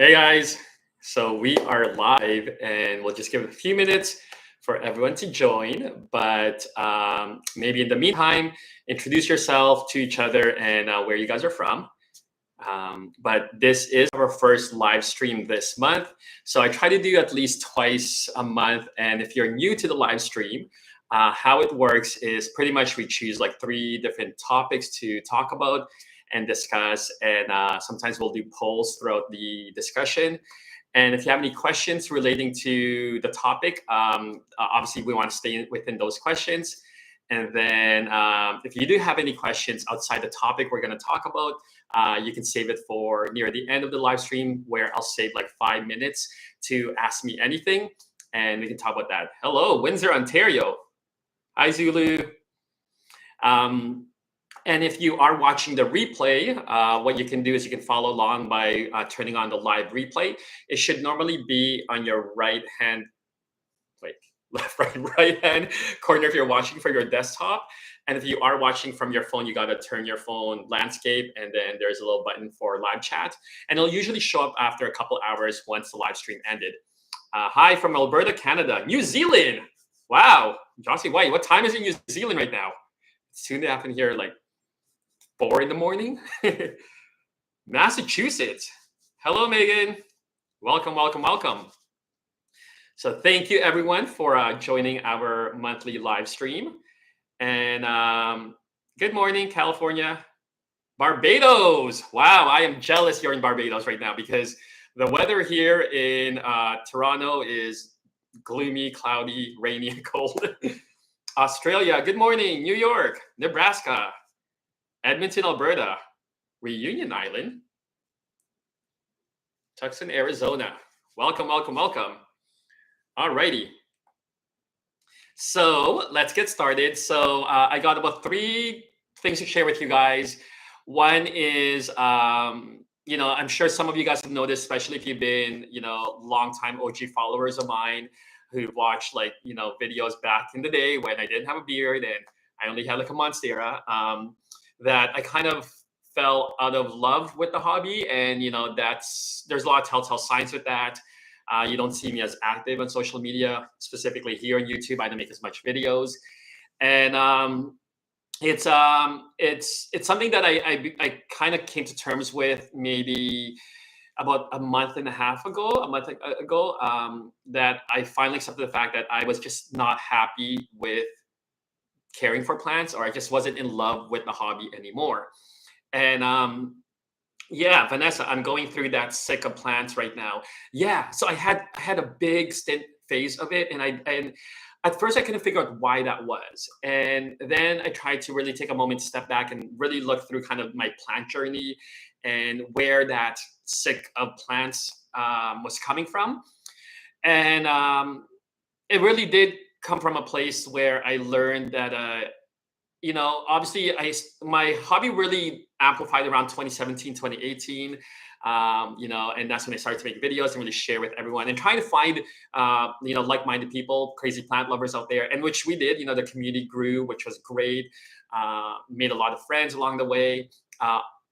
Hey guys, so we are live and we'll just give it a few minutes for everyone to join. But maybe in the meantime, introduce yourself to each other and where you guys are from. But this is our first live stream this month. So I try to do at least twice a month. And if you're new to the live stream, how it works is pretty much we choose like three different topics to talk about and discuss. And sometimes we'll do polls throughout the discussion. And if you have any questions relating to the topic, obviously we want to stay within those questions. And then if you do have any questions outside the topic we're going to talk about, you can save it for near the end of the live stream where I'll save like 5 minutes to ask me anything and we can talk about that. Hello, Windsor, Ontario. Hi, Zulu. And if you are watching the replay, what you can do is you can follow along by turning on the live replay. It should normally be on your right hand, wait, left, right hand corner if you're watching from your desktop. And if you are watching from your phone, you got to turn your phone landscape, and then there's a little button for live chat. And it'll usually show up after a couple hours once the live stream ended. Hi from Alberta, Canada. New Zealand. Wow. Jossie White, what time is it in New Zealand right now? It's soon to happen here, like 4 in the morning. Massachusetts. Hello, Megan. Welcome, welcome, welcome. So thank you, everyone, for joining our monthly live stream. And good morning, California. Barbados. Wow, I am jealous you're in Barbados right now because the weather here in Toronto is gloomy, cloudy, rainy, and cold. Australia, good morning. New York, Nebraska, Edmonton, Alberta, Reunion Island, Tucson, Arizona. Welcome, welcome, welcome. All righty. So let's get started. So I got about 3 things to share with you guys. One is, I'm sure some of you guys have noticed, especially if you've been, longtime OG followers of mine who've watched videos back in the day when I didn't have a beard and I only had like a Monstera, that I kind of fell out of love with the hobby. And, there's a lot of telltale signs with that. You don't see me as active on social media, specifically here on YouTube. I don't make as much videos, and it's something that I kind of came to terms with maybe about a month ago, that I finally accepted the fact that I was just not happy with caring for plants, or I just wasn't in love with the hobby anymore. And yeah, Vanessa, I'm going through that sick of plants right now. Yeah, so I had a big stint phase of it, and at first I couldn't figure out why that was, and then I tried to really take a moment to step back and really look through kind of my plant journey and where that sick of plants was coming from, and it really did come from a place where I learned that obviously my hobby really amplified around 2017, 2018. And that's when I started to make videos and really share with everyone and trying to find like-minded people, crazy plant lovers out there, and which we did. The community grew, which was great. Made a lot of friends along the way.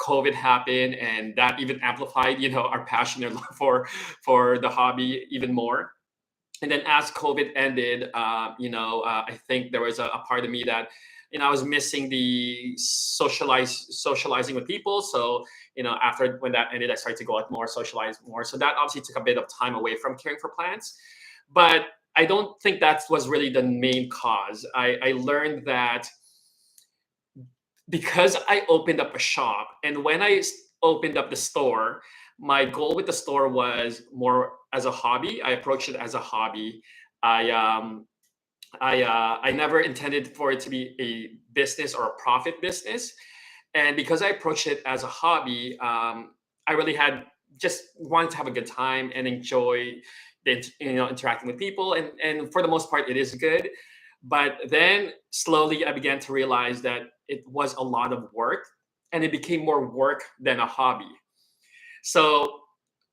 COVID happened, and that even amplified our passion and love for the hobby even more. And then as COVID ended, I think there was a part of me that I was missing the socializing with people. So after when that ended, I started to go out more, socialize more. So that obviously took a bit of time away from caring for plants. But I don't think that was really the main cause. I learned that because I opened up a shop, and when I opened up the store, my goal with the store was more as a hobby. I approached it as a hobby. I never intended for it to be a business or a profit business, and because I approached it as a hobby, I really had just wanted to have a good time and enjoy interacting with people, and for the most part, it is good. But then slowly, I began to realize that it was a lot of work, and it became more work than a hobby. So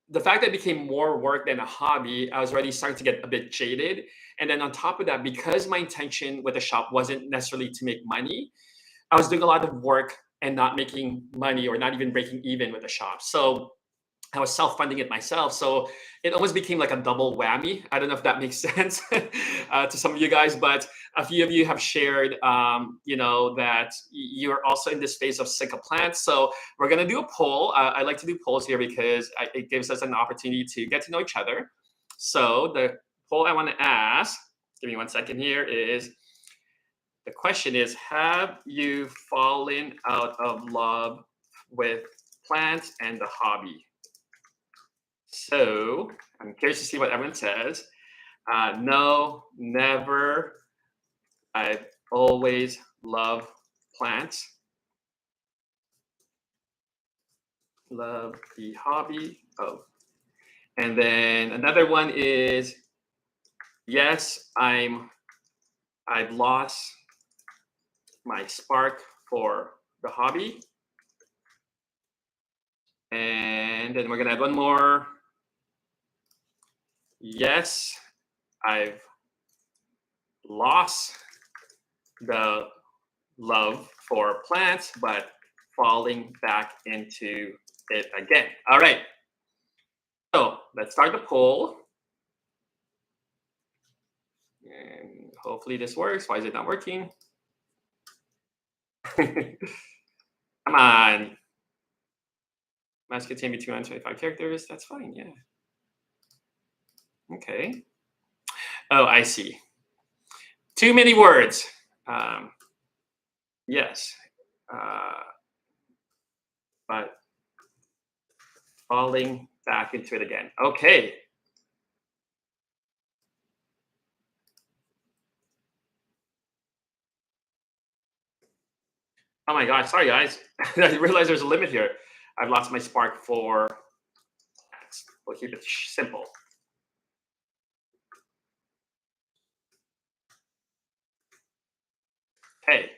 the fact that it became more work than a hobby, I was already starting to get a bit jaded. And then on top of that, because my intention with the shop wasn't necessarily to make money, I was doing a lot of work and not making money or not even breaking even with the shop. So I was self-funding it myself, so it almost became like a double whammy. I don't know if that makes sense to some of you guys, but a few of you have shared, that you're also in this phase of sick of plants. So we're gonna do a poll. I like to do polls here because it gives us an opportunity to get to know each other. So the poll I want to ask, give me 1 second here, is the question is: have you fallen out of love with plants and the hobby? So I'm curious to see what everyone says. No, never. I've always loved plants. Love the hobby. Oh, and then another one is yes, I've lost my spark for the hobby. And then we're gonna add one more. Yes, I've lost the love for plants, but falling back into it again. All right. So let's start the poll. And hopefully this works. Why is it not working? Come on. Must contain between 125 characters. That's fine. Yeah. Okay. Oh, I see. Too many words. Yes. But falling back into it again. Okay. Oh my God. Sorry, guys. I didn't realize there's a limit here. I've lost my spark for plants. We'll keep it simple. Okay.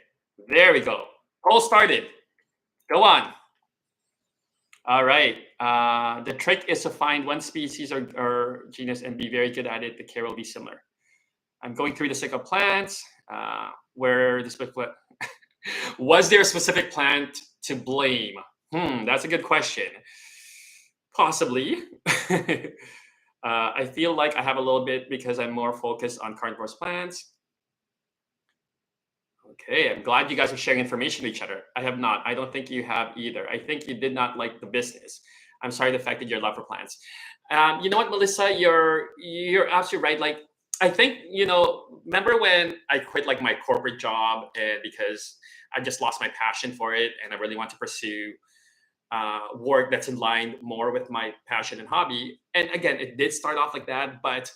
There we go. Poll started. Go on. All right. The trick is to find one species or genus and be very good at it. The care will be similar. I'm going through the sick of plants. Where this book, was there a specific plant to blame? That's a good question. Possibly. I feel like I have a little bit because I'm more focused on carnivorous plants. Okay, I'm glad you guys are sharing information with each other. I have not. I don't think you have either. I think you did not like the business. I'm sorry the fact that you're love for plants. You know what, Melissa, you're absolutely right. Like I think remember when I quit like my corporate job because I just lost my passion for it, and I really want to pursue work that's in line more with my passion and hobby. And again, it did start off like that, but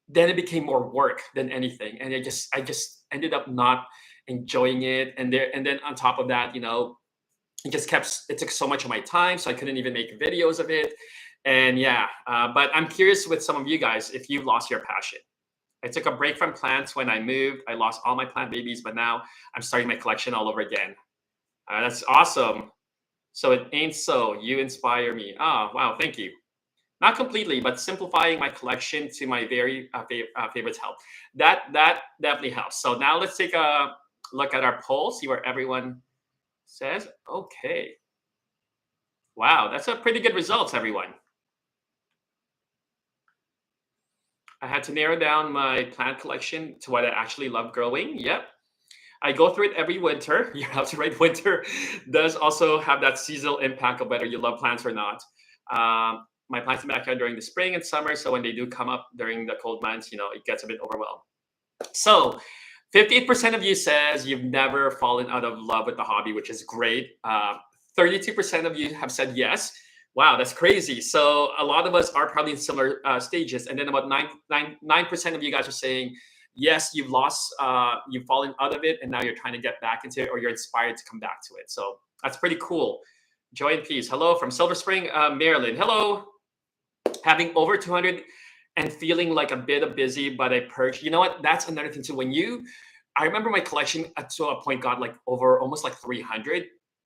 then it became more work than anything, and I just ended up not enjoying it. And then on top of that, it took so much of my time, so I couldn't even make videos of it. And yeah, but I'm curious with some of you guys if you've lost your passion. I took a break from plants when I moved. I lost all my plant babies, but now I'm starting my collection all over again. That's awesome. So it ain't so. You inspire me. Oh, wow. Thank you. Not completely, but simplifying my collection to my very favorites help. That definitely helps. So now let's take a look at our poll, see where everyone says. Okay. Wow, that's a pretty good results, everyone. I had to narrow down my plant collection to what I actually love growing. Yep. I go through it every winter. You're absolutely right. Winter does also have that seasonal impact of whether you love plants or not. My plants in the backyard during the spring and summer. So when they do come up during the cold months, it gets a bit overwhelmed. So 58% of you says you've never fallen out of love with the hobby, which is great. 32% of you have said yes. Wow, that's crazy. So a lot of us are probably in similar stages. And then about 9% of you guys are saying, yes, you've fallen out of it, and now you're trying to get back into it, or you're inspired to come back to it. So that's pretty cool. Joy and peace. Hello from Silver Spring, Maryland. Hello. Having over 200 and feeling like a bit of busy, but I purged. You know what? That's another thing too. I remember my collection to a point got like over almost like 300,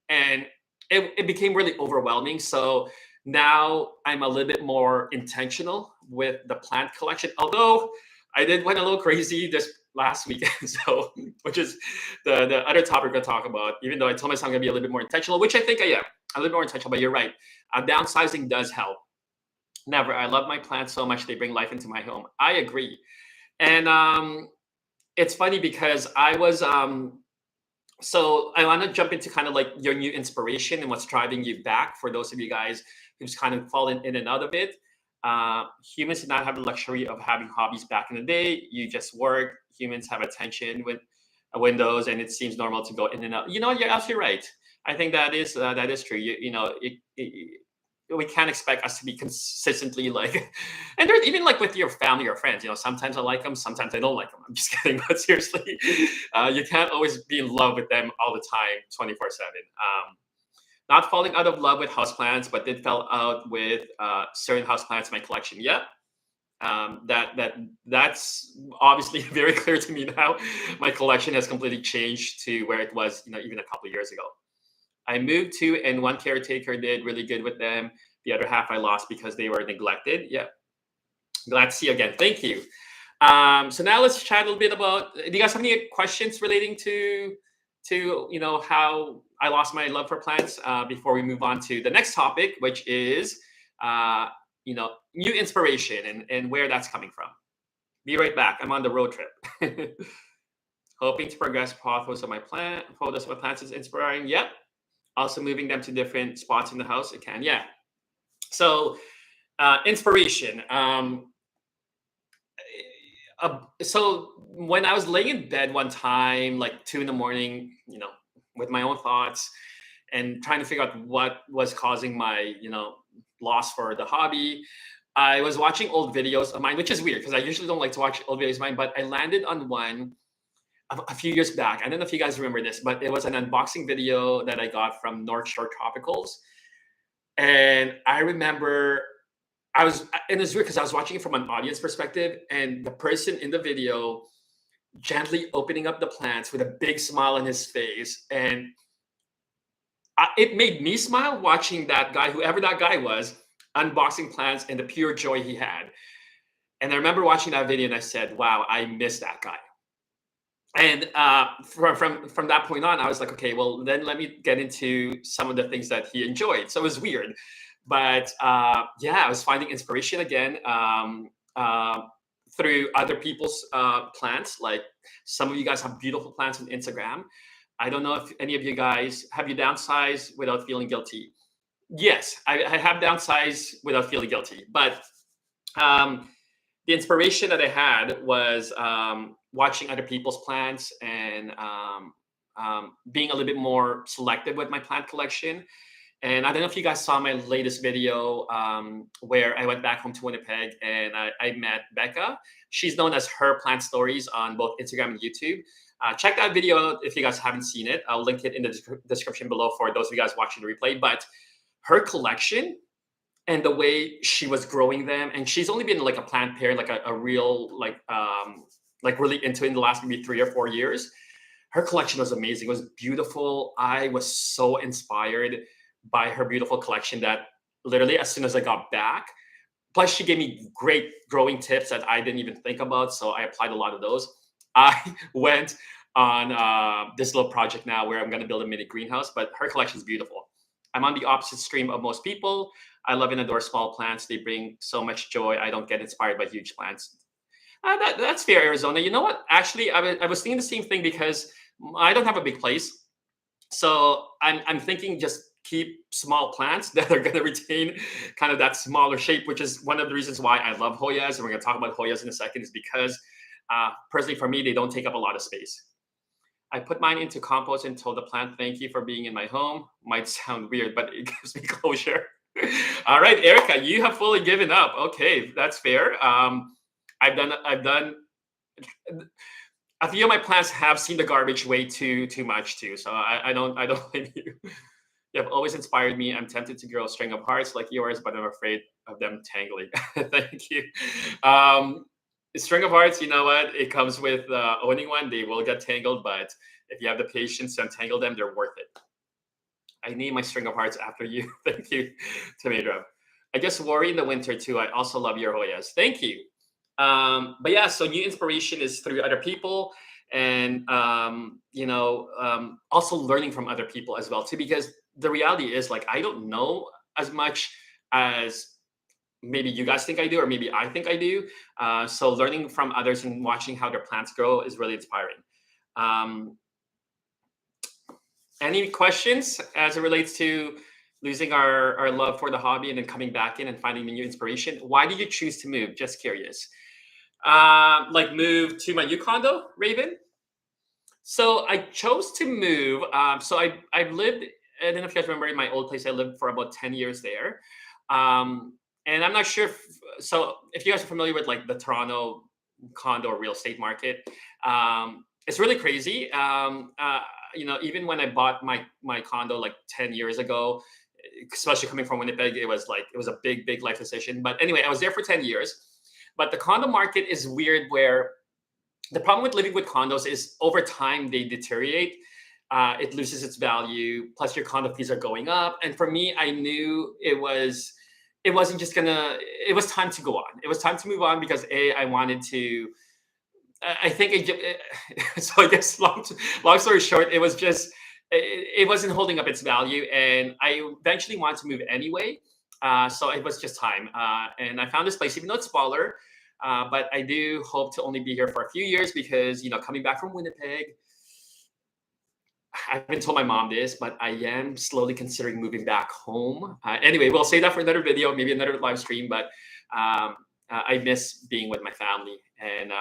and it became really overwhelming. So now I'm a little bit more intentional with the plant collection. Although I did went a little crazy this last weekend, so which is the other topic we're gonna talk about. Even though I told myself I'm gonna be a little bit more intentional, which I think I am. a little more intentional. But you're right. Downsizing does help. Never. I love my plants so much; they bring life into my home. I agree. And it's funny because I was so I want to jump into kind of like your new inspiration and what's driving you back for those of you guys who's kind of fallen in and out of it. Humans did not have the luxury of having hobbies back in the day. You just work. Humans have attention with windows, and it seems normal to go in and out. You know, you're absolutely right. I think that is true. You know, we can't expect us to be consistently like, and there's even like with your family or friends. You know, sometimes I like them, sometimes I don't like them. I'm just kidding, but seriously, you can't always be in love with them all the time, 24/7. Not falling out of love with houseplants, but did fell out with certain houseplants in my collection. Yeah, that's obviously very clear to me now. My collection has completely changed to where it was, you know, even a couple of years ago. I moved to, and one caretaker did really good with them. The other half I lost because they were neglected. Yeah, glad to see you again. Thank you. So now let's chat a little bit about. Do you guys have any questions relating to you know how I lost my love for plants? Before we move on to the next topic, which is uh, you know new inspiration and where that's coming from. Be right back. I'm on the road trip. Hoping to progress photos of my plants is inspiring. Yep. Also moving them to different spots in the house. It can. Yeah. So inspiration. So when I was laying in bed one time, like 2 in the morning, you know, with my own thoughts and trying to figure out what was causing my, you know, loss for the hobby, I was watching old videos of mine, which is weird because I usually don't like to watch old videos of mine, but I landed on one a few years back. I don't know if you guys remember this, but it was an unboxing video that I got from North Shore Tropicals. And I remember and it's weird because I was watching it from an audience perspective, and the person in the video gently opening up the plants with a big smile on his face. And it made me smile watching that guy, whoever that guy was, unboxing plants and the pure joy he had. And I remember watching that video and I said, wow, I miss that guy. And from that point on, I was like, okay, well, then let me get into some of the things that he enjoyed. So it was weird, but yeah, I was finding inspiration again through other people's plants. Like some of you guys have beautiful plants on Instagram. I don't know if any of you guys have you downsized without feeling guilty. Yes, I have downsized without feeling guilty, but um, the inspiration that I had was watching other people's plants and being a little bit more selective with my plant collection. And I don't know if you guys saw my latest video where I went back home to Winnipeg and I met Becca. She's known as Her Plant Stories on both Instagram and YouTube. Check that video out if you guys haven't seen it. I'll link it in the description below for those of you guys watching the replay. But her collection and the way she was growing them, and she's only been like a plant parent, like a real like really into it in the last maybe 3 or 4 years. Her collection was amazing. It was beautiful. I was so inspired by her beautiful collection that literally as soon as I got back, plus she gave me great growing tips that I didn't even think about. So I applied a lot of those. I went on this little project now where I'm going to build a mini greenhouse, but her collection is beautiful. I'm on the opposite stream of most people. I love and adore small plants. They bring so much joy. I don't get inspired by huge plants. That's fair, Arizona. You know what? Actually, I was thinking the same thing because I don't have a big place. So I'm thinking just keep small plants that are going to retain kind of that smaller shape, which is one of the reasons why I love Hoyas. And we're going to talk about Hoyas in a second, is because personally for me, they don't take up a lot of space. I put mine into compost and told the plant, thank you for being in my home. Might sound weird, but it gives me closure. All right, Erica, you have fully given up. Okay, that's fair. I've done a few of my plants have seen the garbage way too much too. So I don't blame you. You have always inspired me. I'm tempted to grow a string of hearts like yours, but I'm afraid of them tangling. Thank you. String of hearts, you know what? It comes with owning one. They will get tangled, but if you have the patience to untangle them, they're worth it. I name my string of hearts after you. Thank you, Tomato. I just worry in the winter too. I also love your Hoyas. Thank you. But yeah, so new inspiration is through other people, and also learning from other people as well too. Because the reality is like I don't know as much as maybe you guys think I do, or maybe I think I do. So learning from others and watching how their plants grow is really inspiring. Um, any questions as it relates to losing our love for the hobby and then coming back in and finding new inspiration? Why did you choose to move? Just curious. Like move to my new condo, Raven. So I chose to move. So I've lived. I don't know if you guys remember in my old place. I lived for about 10 years there, and I'm not sure. So if you guys are familiar with like the Toronto condo or real estate market, it's really crazy. Even when I bought my condo like 10 years ago, especially coming from Winnipeg, it was a big life decision. But anyway, I was there for 10 years. But the condo market is weird where the problem with living with condos is over time they deteriorate. It loses its value. Plus, your condo fees are going up. And for me, I knew it wasn't just gonna. It was time to go on. It was time to move on because I wanted to. I think so. I guess long story short, it was just it wasn't holding up its value, and I eventually wanted to move anyway. So it was just time, and I found this place, even though it's smaller. But I do hope to only be here for a few years because coming back from Winnipeg, I haven't told my mom this, but I am slowly considering moving back home. Anyway, we'll save that for another video, maybe another live stream. But I miss being with my family, and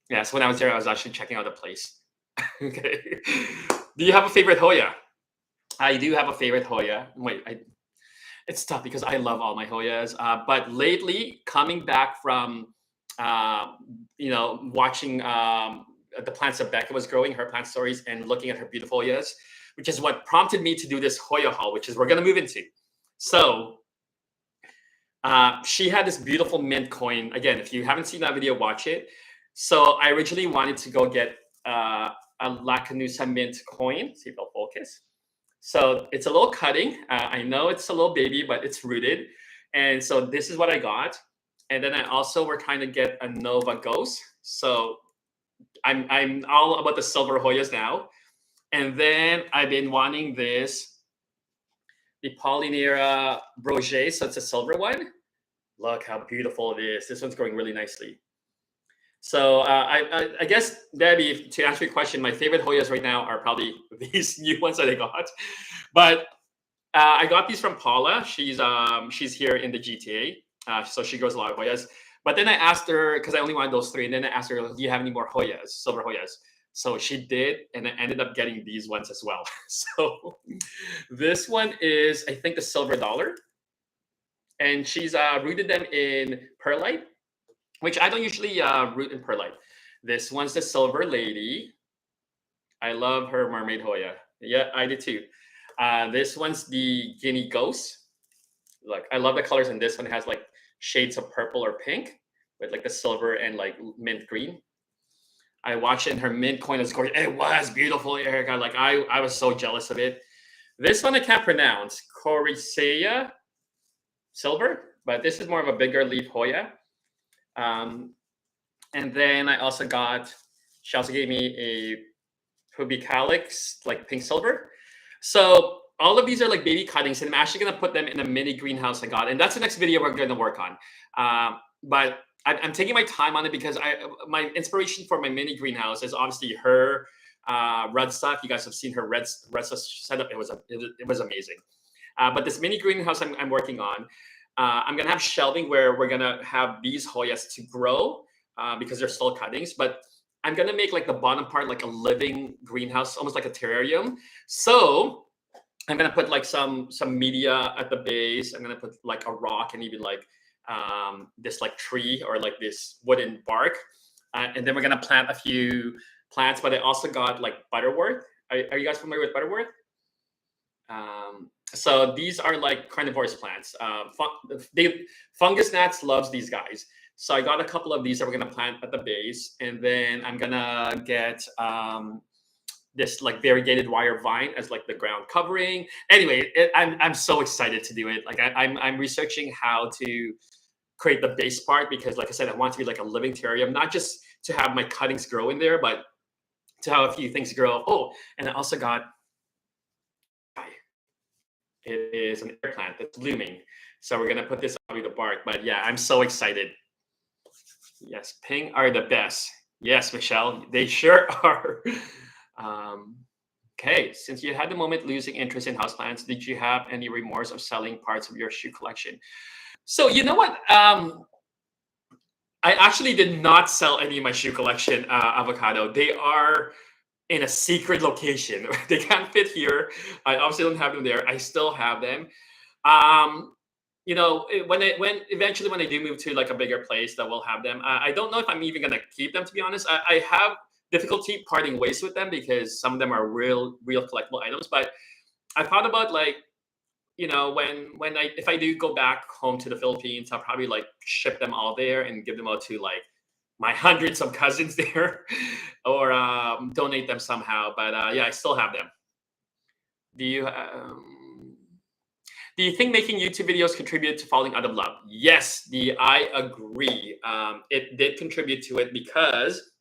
yeah. So when I was there, I was actually checking out the place. Okay. Do you have a favorite Hoya? I do have a favorite Hoya. Wait, it's tough because I love all my Hoyas. But lately, coming back from uh, watching the plants that Becca was growing, her plant stories, and looking at her beautiful Hoyas, which is what prompted me to do this Hoya haul, which is we're going to move into. So she had this beautiful mint coin. Again, if you haven't seen that video, watch it. So I originally wanted to go get a Lacanusa mint coin. See if I'll focus. So it's a little cutting. I know it's a little baby, but it's rooted. And so this is what I got. And then I also were trying to get a Nova Ghost. So I'm all about the silver Hoyas now. And then I've been wanting the Polynera Broget. So it's a silver one. Look how beautiful it is. This one's growing really nicely. So I guess, Debbie, to answer your question, my favorite Hoyas right now are probably these new ones that I got. But I got these from Paula. She's here in the GTA, so she grows a lot of Hoyas. But then I asked her because I only wanted those three, and then I asked her, "Do you have any more Hoyas, silver Hoyas?" So she did, and I ended up getting these ones as well. So this one is, I think, the silver dollar, and she's rooted them in perlite, which I don't usually root in perlite. This one's the silver lady. I love her mermaid Hoya. Yeah, I did too. This one's the guinea ghost. Look, I love the colors, and this one has like shades of purple or pink with like the silver and like mint green. I watched it, and her mint coin is gorgeous. It was beautiful, Erica. Like I was so jealous of it. This one I can't pronounce. Corycea silver, but this is more of a bigger leaf Hoya. Um, and then I also she also gave me a Pubicalix, like pink silver. So all of these are like baby cuttings, and I'm actually gonna put them in a mini greenhouse I got, and that's the next video we're gonna work on. But I'm taking my time on it because my inspiration for my mini greenhouse is obviously her red stuff. You guys have seen her red stuff setup. It was amazing. But this mini greenhouse I'm working on, I'm gonna have shelving where we're gonna have these Hoyas to grow because they're still cuttings, but I'm gonna make like the bottom part like a living greenhouse, almost like a terrarium. So I'm gonna put like some media at the base. I'm gonna put like a rock and even like this like tree or like this wooden bark, and then we're gonna plant a few plants. But I also got like butterworth. Are you guys familiar with butterworth? So these are like carnivorous plants. Fungus gnats loves these guys. So I got a couple of these that we're gonna plant at the base, and then I'm gonna get this like variegated wire vine as like the ground covering. Anyway, I'm so excited to do it. Like I'm researching how to create the base part because, like I said, I want to be like a living terrarium, not just to have my cuttings grow in there, but to have a few things grow. Oh, and I also got It is an air plant that's blooming. So we're gonna put this out with the bark. But yeah, I'm so excited. Yes, pink are the best. Yes, Michelle, they sure are. Um, okay, since you had the moment losing interest in houseplants, did you have any remorse of selling parts of your shoe collection? So you know what? I actually did not sell any of my shoe collection, avocado. They are in a secret location. They can't fit here. I obviously don't have them there. I still have them. Um, when eventually when I do move to like a bigger place that will have them, I don't know if I'm even gonna keep them. To be honest, I have difficulty parting ways with them because some of them are real collectible items. But I thought about like when I if I do go back home to the Philippines, I'll probably like ship them all there and give them out to like my hundreds of cousins there, or donate them somehow. But yeah, I still have them. Do you do you think making YouTube videos contribute to falling out of love? Yes, I agree. It did contribute to it because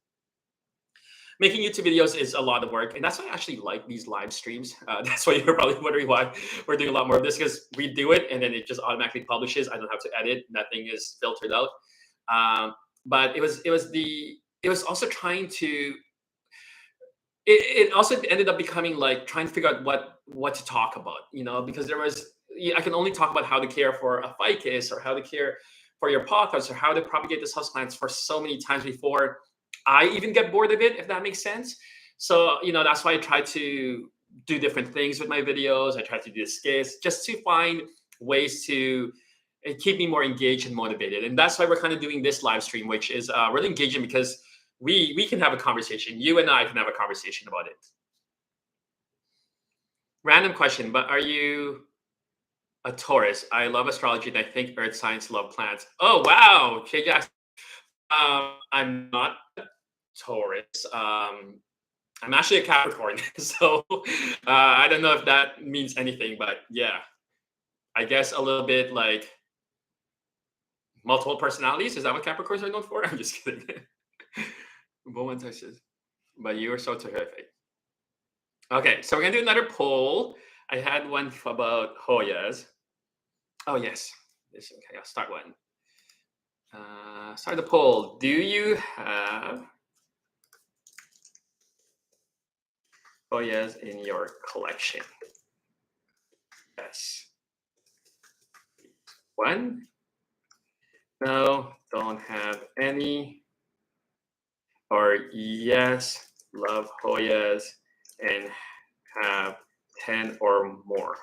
making YouTube videos is a lot of work, and that's why I actually like these live streams. That's why you're probably wondering why we're doing a lot more of this because we do it and then it just automatically publishes. I don't have to edit; nothing is filtered out. Um, but it was also trying to it also ended up becoming like trying to figure out what to talk about, because there was I can only talk about how to care for a ficus or how to care for your pothos or how to propagate this houseplants for so many times before I even get bored of it, if that makes sense. So that's why I try to do different things with my videos. I try to do skits just to find ways to keep me more engaged and motivated. And that's why we're kind of doing this live stream, which is really engaging because we can have a conversation. You and I can have a conversation about it. Random question, but are you a Taurus? I love astrology and I think earth signs love plants. Oh wow, Jay Jackson. I'm not a Taurus. I'm actually a Capricorn, so I don't know if that means anything, but yeah, I guess a little bit like multiple personalities. Is that what Capricorns are known for? I'm just kidding. Woman touches, but you are so terrific. Okay, so we're gonna do another poll. I had one about Hoyas. Oh yes, okay. I'll start one. Start the poll. Do you have Hoyas in your collection? Yes. One. No, don't have any. Or yes, love Hoyas and have 10 or more.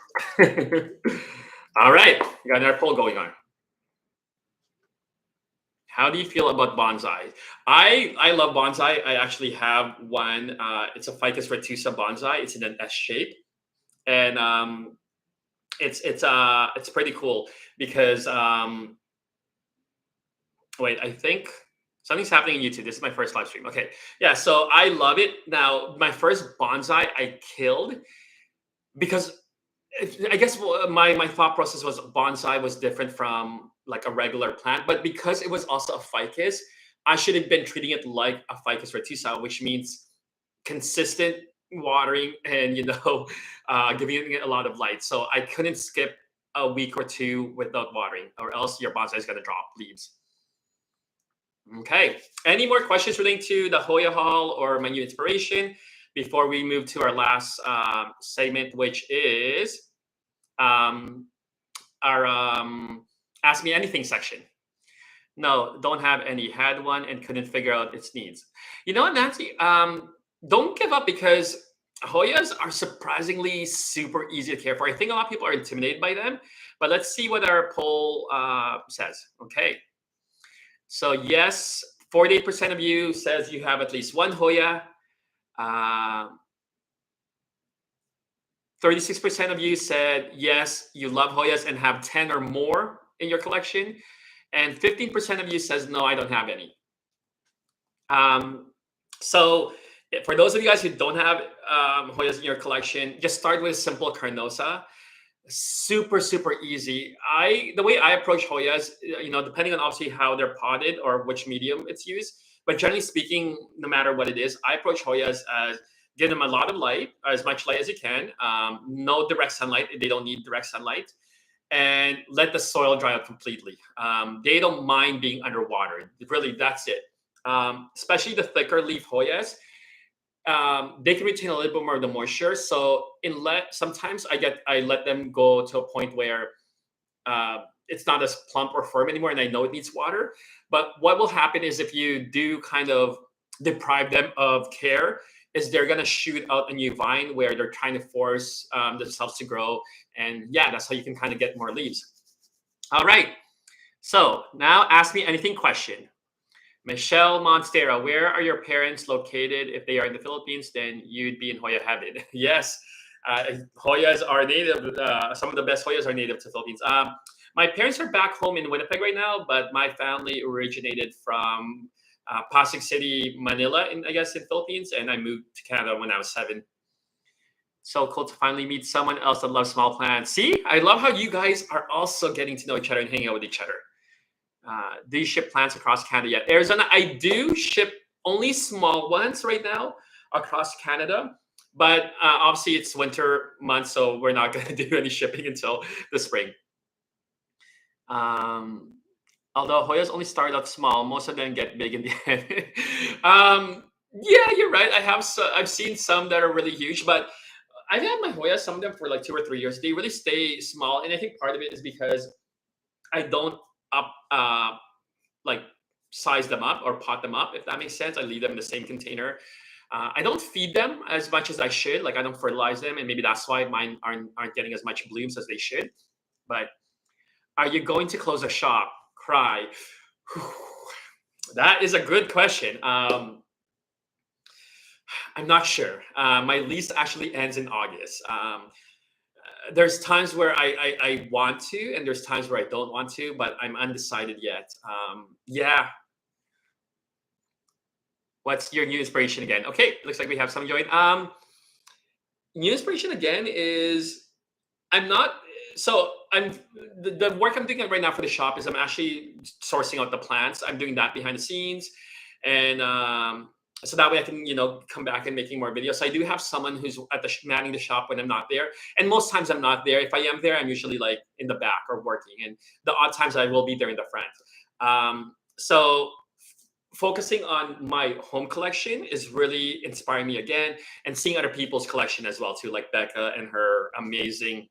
All right, we got another poll going on. How do you feel about bonsai? I love bonsai. I actually have one. It's a ficus retusa bonsai. It's in an S shape, and it's pretty cool because wait, I think something's happening in YouTube. This is my first live stream. Okay, yeah, so I love it. Now, my first bonsai I killed because I guess my thought process was bonsai was different from like a regular plant, but because it was also a ficus, I should have been treating it like a ficus retusa, which means consistent watering and giving it a lot of light. So I couldn't skip a week or two without watering, or else your bonsai is going to drop leaves. Okay. Any more questions relating to the Hoya haul or my new inspiration before we move to our last segment, which is our Ask Me Anything section? No, don't have any. Had one and couldn't figure out its needs. You know what, Nancy? Don't give up because Hoyas are surprisingly super easy to care for. I think a lot of people are intimidated by them, but let's see what our poll says. Okay. So yes, 48% of you says you have at least one Hoya. 36% of you said yes, you love Hoyas and have 10 or more in your collection. And 15% of you says no, I don't have any. So for those of you guys who don't have Hoyas in your collection, just start with simple Carnosa. Super easy. The way I approach Hoyas, depending on obviously how they're potted or which medium it's used, but generally speaking, no matter what it is, I approach Hoyas as give them a lot of light, as much light as you can. No direct sunlight; they don't need direct sunlight, and let the soil dry out completely. They don't mind being underwater. Really, that's it. Especially the thicker leaf Hoyas, they can retain a little bit more of the moisture. So in let sometimes I let them go to a point where it's not as plump or firm anymore, and I know it needs water. But what will happen is if you do kind of deprive them of care, is they're gonna shoot out a new vine where they're trying to force themselves to grow, and yeah, that's how you can kind of get more leaves. All right. So now ask me anything question. Michelle Monstera, where are your parents located? If they are in the Philippines, then you'd be in Hoya heaven. Yes, Hoyas are native. Some of the best Hoyas are native to the Philippines. My parents are back home in Winnipeg right now, but my family originated from Pasig City, Manila, in I guess in Philippines, and I moved to Canada when I was 7. So cool to finally meet someone else that loves small plants. See, I love how you guys are also getting to know each other and hanging out with each other. Do you ship plants across Canada yet? Arizona, I do ship only small ones right now across Canada, but obviously it's winter months, so we're not going to do any shipping until the spring. Um, Although Hoyas only start off small, most of them get big in the end. Yeah, you're right. I've seen some that are really huge, but I've had my Hoyas, some of them for like 2 or 3 years. They really stay small, and I think part of it is because I don't up like size them up or pot them up, if that makes sense. I leave them in the same container. I don't feed them as much as I should. Like I don't fertilize them, and maybe that's why mine aren't getting as much blooms as they should. But are you going to close a shop? Cry. That is a good question. I'm not sure. My lease actually ends in August. There's times where I want to, and there's times where I don't want to, but I'm undecided yet. Yeah. What's your new inspiration again? Okay, looks like we have some join. New inspiration again is I'm not so I'm the work I'm doing right now for the shop is I'm actually sourcing out the plants. I'm doing that behind the scenes, and so that way I can come back and making more videos. So I do have someone who's at the manning the shop when I'm not there, and most times I'm not there. If I am there, I'm usually like in the back or working, and the odd times I will be there in the front. So focusing on my home collection is really inspiring me again, and seeing other people's collection as well too, like Becca and her amazing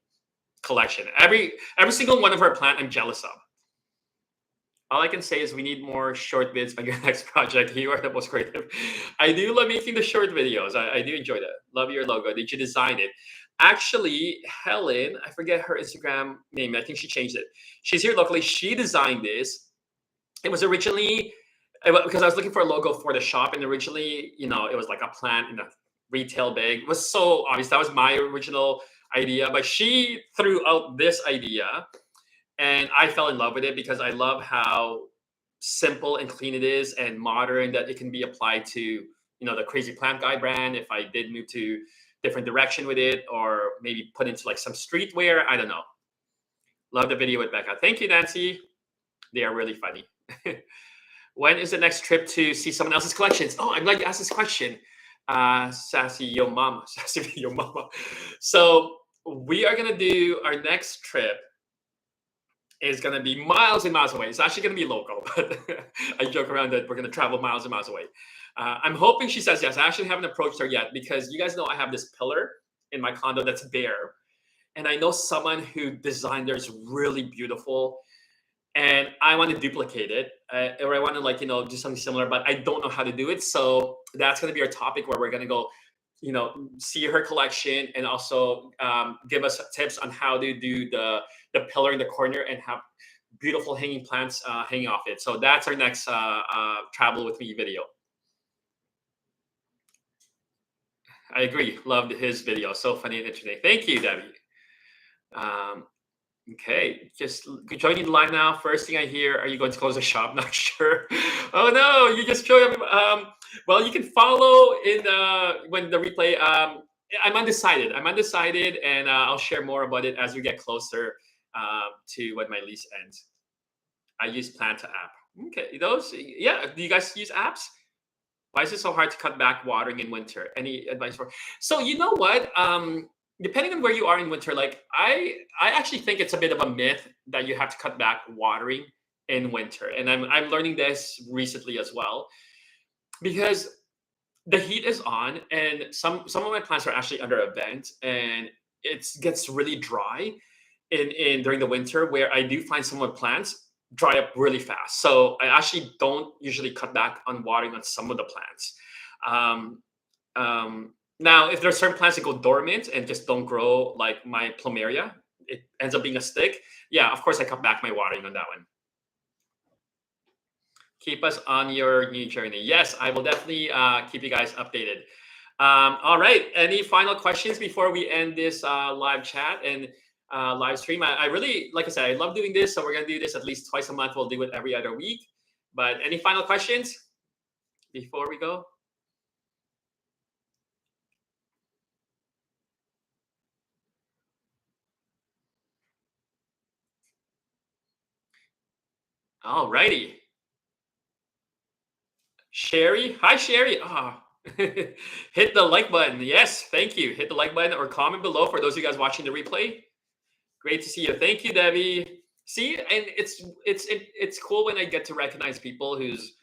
collection. Every single one of her plant I'm jealous of. All I can say is we need more short vids on your next project. You are the most creative. I do love making the short videos. I do enjoy that. Love your logo. Did you design it? Actually, Helen, I forget her Instagram name. I think she changed it. She's here locally. She designed this. It was originally because I was looking for a logo for the shop, and originally, it was like a plant in a retail bag. It was so obvious. That was my original idea, but she threw out this idea, and I fell in love with it because I love how simple and clean it is, and modern that it can be applied to the Crazy Plant Guy brand. If I did move to different direction with it, or maybe put into like some streetwear, I don't know. Love the video with Becca. Thank you, Nancy. They are really funny. When is the next trip to see someone else's collections? Oh, I'm glad you asked this question. Sassy Yo Mama. Sassy Yo Mama. So we are going to do our next trip is going to be miles and miles away. It's actually going to be local, but I joke around that we're going to travel miles and miles away. I'm hoping she says yes. I actually haven't approached her yet because you guys know I have this pillar in my condo that's bare. And I know someone who designed theirs really beautiful, and I want to duplicate it, or I want to do something similar, but I don't know how to do it. So that's going to be our topic where we're going to go, see her collection, and also give us tips on how to do the pillar in the corner and have beautiful hanging plants hanging off it. So that's our next travel with me video. I agree. Loved his video. So funny and interesting. Thank you, Debbie. Okay, just joining the line now. First thing I hear, are you going to close the shop? Not sure. Oh no, you just showed up. Well, you can follow in when the replay. I'm undecided. And I'll share more about it as we get closer to when my lease ends. I use Planta app. Okay, those. Yeah, do you guys use apps? Why is it so hard to cut back watering in winter? Any advice for? So you know what? Depending on where you are in winter, like I actually think it's a bit of a myth that you have to cut back watering in winter, and I'm learning this recently as well because the heat is on, and some of my plants are actually under a vent, and it gets really dry in during the winter where I do find some of the plants dry up really fast. So I actually don't usually cut back on watering on some of the plants. Um, Now, if there are certain plants that go dormant and just don't grow, like my plumeria, it ends up being a stick. Yeah, of course I cut back my watering on that one. Keep us on your new journey. Yes, I will definitely keep you guys updated. All right. Any final questions before we end this live chat and live stream? I really, like I said, I love doing this. So we're going to do this at least twice a month. We'll do it every other week. But any final questions before we go? All righty. Sherry. Hi, Sherry. Ah, hit the like button. Yes, thank you. Hit the like button or comment below for those of you guys watching the replay. Great to see you. Thank you, Debbie. See, and it's cool when I get to recognize people who's,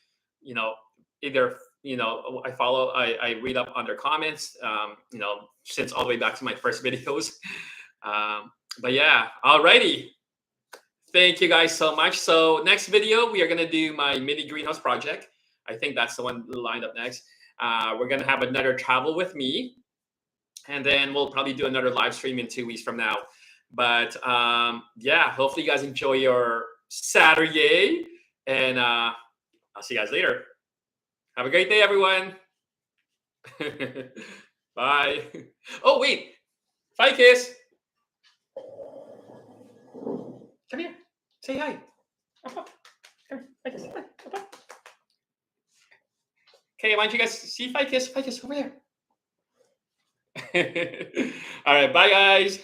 you know, either I follow, I read up on their comments, since all the way back to my first videos. But yeah, alrighty. Thank you guys so much. So next video, we are gonna do my mini greenhouse project. I think that's the one lined up next. We're gonna have another travel with me, and then we'll probably do another live stream in 2 weeks from now. But yeah, hopefully you guys enjoy your Saturday, and I'll see you guys later. Have a great day, everyone. Bye. Oh wait, Ficus, come here. Say hi. Come here, Ficus. Okay, why don't you guys see Ficus? Ficus, over here. All right, bye guys.